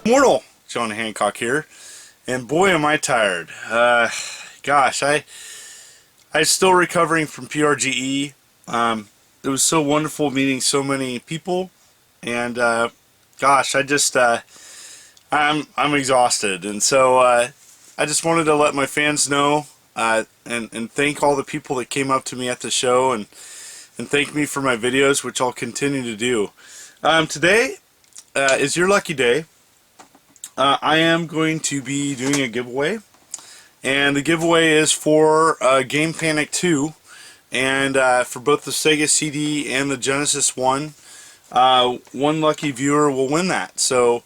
Mortal, John Hancock here, and boy am I tired. Gosh, I'm still recovering from PRGE. It was so wonderful meeting so many people, and gosh, I'm exhausted, and so I just wanted to let my fans know and thank all the people that came up to me at the show and thank me for my videos, which I'll continue to do. Today is your lucky day. I am going to be doing a giveaway, and the giveaway is for Game Panic 2, and for both the Sega CD and the Genesis one. One lucky viewer will win that. So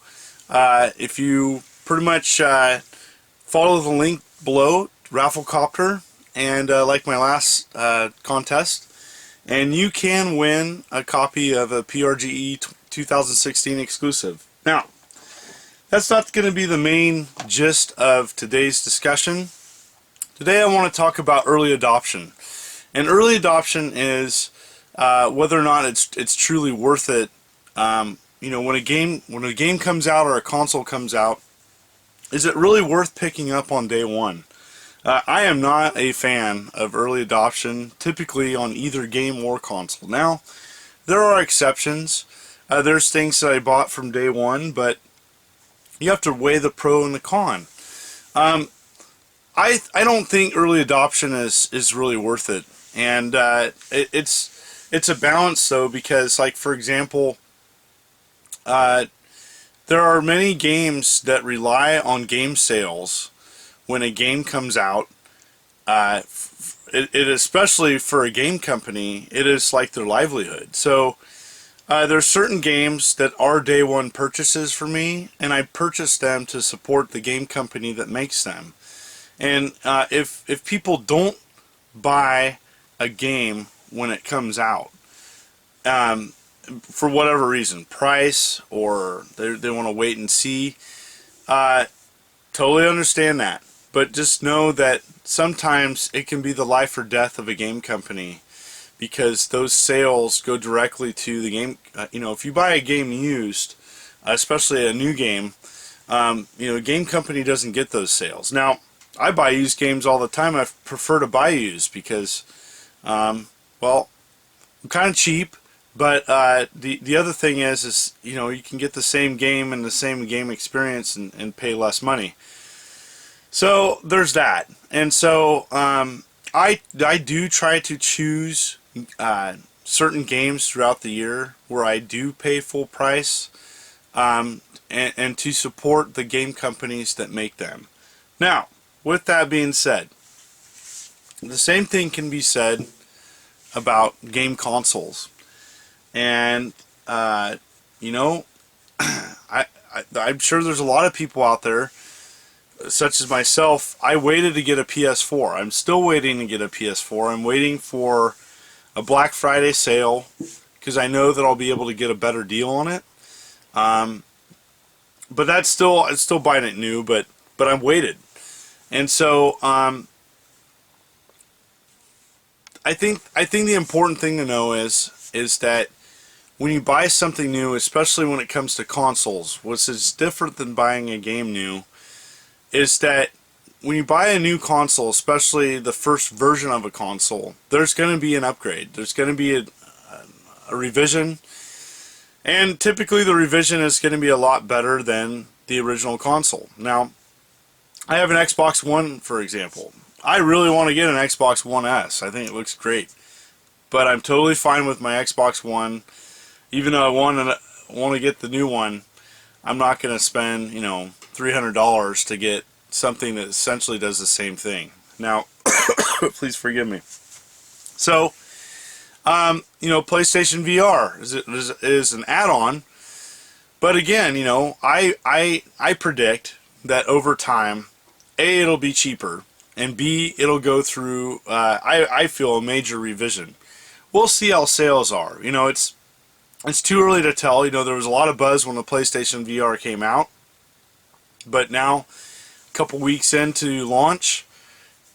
if you pretty much follow the link below, Rafflecopter, and like my last contest, and you can win a copy of a PRGE 2016 exclusive. Now, that's not going to be the main gist of today's discussion. Today I want to talk about early adoption. And early adoption is whether or not it's truly worth it. You know, when a game comes out or a console comes out, is it really worth picking up on day one? I am not a fan of early adoption, typically on either game or console. Now, there are exceptions. There's things that I bought from day one, but you have to weigh the pro and the con. I don't think early adoption is really worth it, and it's a balance though, because like for example, there are many games that rely on game sales when a game comes out. It especially for a game company, it is like their livelihood. So there's certain games that are day one purchases for me, and I purchase them to support the game company that makes them. And if people don't buy a game when it comes out, for whatever reason, price, or they want to wait and see, totally understand that. But just know that sometimes it can be the life or death of a game company, because those sales go directly to the game. You know, if you buy a game used, especially a new game, you know, a game company doesn't get those sales. Now, I buy used games all the time. I prefer to buy used because, well, I'm kind of cheap, but the other thing is you know, you can get the same game and the same game experience and pay less money. So there's that. And so I do try to choose certain games throughout the year where I do pay full price, and to support the game companies that make them. Now, with that being said, the same thing can be said about game consoles. And you know, I'm sure there's a lot of people out there, such as myself. I waited to get a PS4. I'm still waiting to get a PS4. I'm waiting for a Black Friday sale because I know that I'll be able to get a better deal on it. But I'm still buying it new, but I'm waited. And so I think the important thing to know is that when you buy something new, especially when it comes to consoles, which is different than buying a game new, is that when you buy a new console, especially the first version of a console, there's going to be an upgrade. There's going to be a revision, and typically the revision is going to be a lot better than the original console. Now, I have an Xbox One, for example. I really want to get an Xbox One S. I think it looks great, but I'm totally fine with my Xbox One. Even though I want to get the new one, I'm not going to spend, you know, $300 to get something that essentially does the same thing. Now, please forgive me. So, you know, PlayStation VR is an add-on, but again, you know, I predict that over time, A, it'll be cheaper, and B, it'll go through, I feel, a major revision. We'll see how sales are. You know, it's too early to tell. You know, there was a lot of buzz when the PlayStation VR came out, but now, a couple weeks into launch,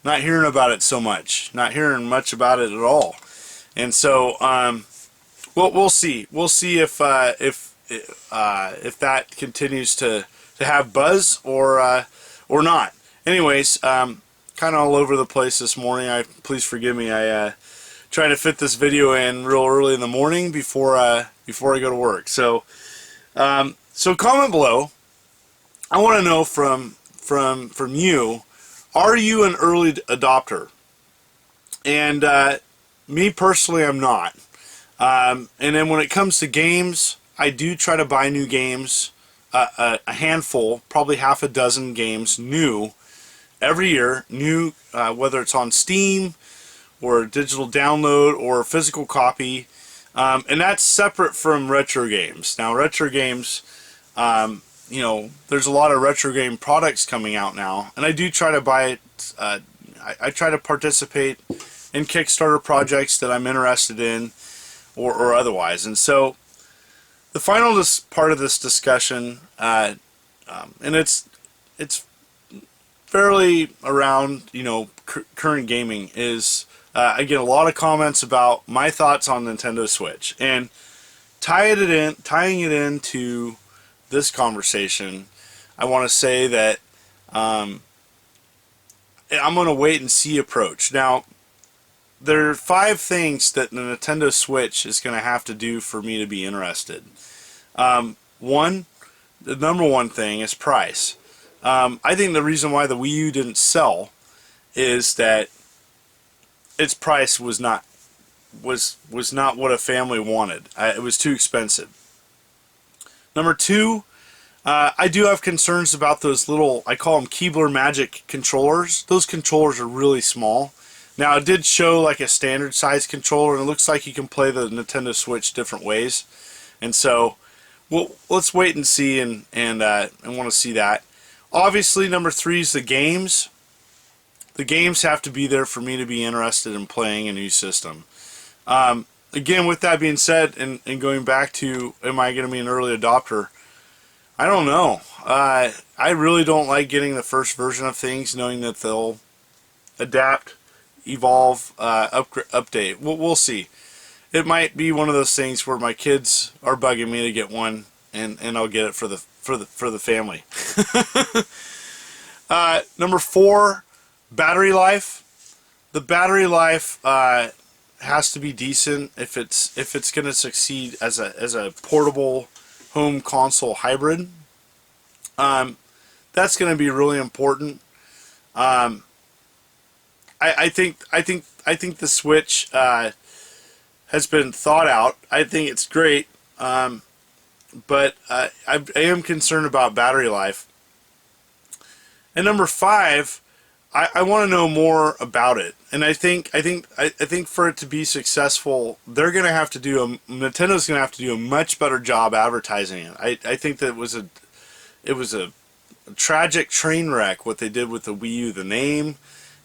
not hearing about it so much. Not hearing much about it at all. And so, we'll see. We'll see if that continues to have buzz or not. Anyways, kind of all over the place this morning. Please forgive me. I trying to fit this video in real early in the morning before I go to work. So so comment below. I want to know from you, are you an early adopter? And me personally, I'm not. And then when it comes to games, I do try to buy new games, a handful, probably half a dozen games new every year, new, whether it's on Steam or digital download or physical copy, and that's separate from retro games. Now, retro games, you know, there's a lot of retro game products coming out now, and I do try to buy it. I try to participate in Kickstarter projects that I'm interested in, or otherwise. And so, the final part of this discussion, and it's fairly around, you know, current gaming, is I get a lot of comments about my thoughts on Nintendo Switch, and tying it into this conversation, I want to say that I'm going to wait and see approach. Now, there are 5 things that the Nintendo Switch is going to have to do for me to be interested. One, the number one thing is price. I think the reason why the Wii U didn't sell is that its price was not what a family wanted. It was too expensive. Number 2, I do have concerns about those little, I call them Keebler Magic controllers. Those controllers are really small. Now, it did show like a standard size controller, and it looks like you can play the Nintendo Switch different ways. And so, well, let's wait and see, and want to see that. Obviously, number 3 is the games. The games have to be there for me to be interested in playing a new system. Again, with that being said, and going back to, am I going to be an early adopter? I don't know. I really don't like getting the first version of things, knowing that they'll adapt, evolve, update. We'll see. It might be one of those things where my kids are bugging me to get one, and I'll get it for the family. Number 4, battery life. The battery life has to be decent if it's going to succeed as a portable home console hybrid. That's going to be really important. I think the Switch has been thought out. I think it's great, but I am concerned about battery life. And number 5, I want to know more about it. And I think for it to be successful, they're going to have to do Nintendo's going to have to do a much better job advertising it. I think that it was a tragic train wreck what they did with the Wii U. The name,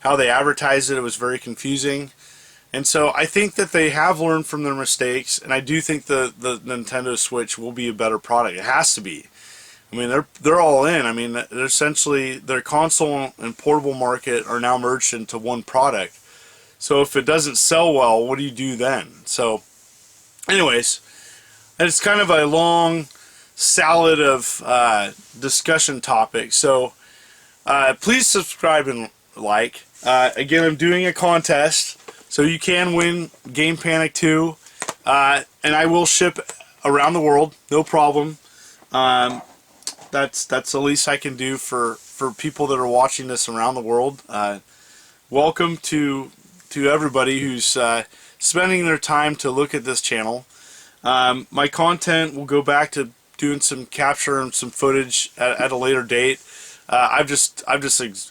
how they advertised it, it was very confusing. And so I think that they have learned from their mistakes, and I do think the Nintendo Switch will be a better product. It has to be. I mean, they're all in. I mean, they're essentially, their console and portable market are now merged into one product. So if it doesn't sell well, what do you do then? So, anyways, it's kind of a long salad of discussion topics. So please subscribe and like. Again, I'm doing a contest, so you can win Game Panic 2, and I will ship around the world, no problem. That's the least I can do for people that are watching this around the world. Welcome to everybody who's spending their time to look at this channel. My content will go back to doing some capture and some footage at a later date. I'm just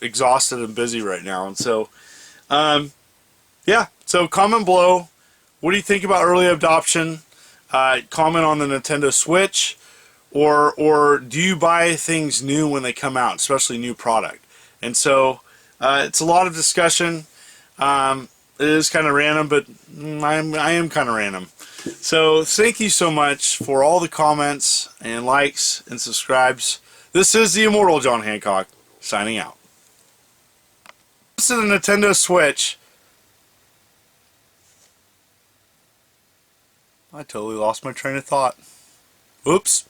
exhausted and busy right now, and so yeah. So comment below. What do you think about early adoption? Comment on the Nintendo Switch. Or do you buy things new when they come out, especially new product? And so it's a lot of discussion. It is kind of random, but I am kind of random. So thank you so much for all the comments and likes and subscribes. This is the immortal John Hancock, signing out. This is the Nintendo Switch. I totally lost my train of thought. Oops.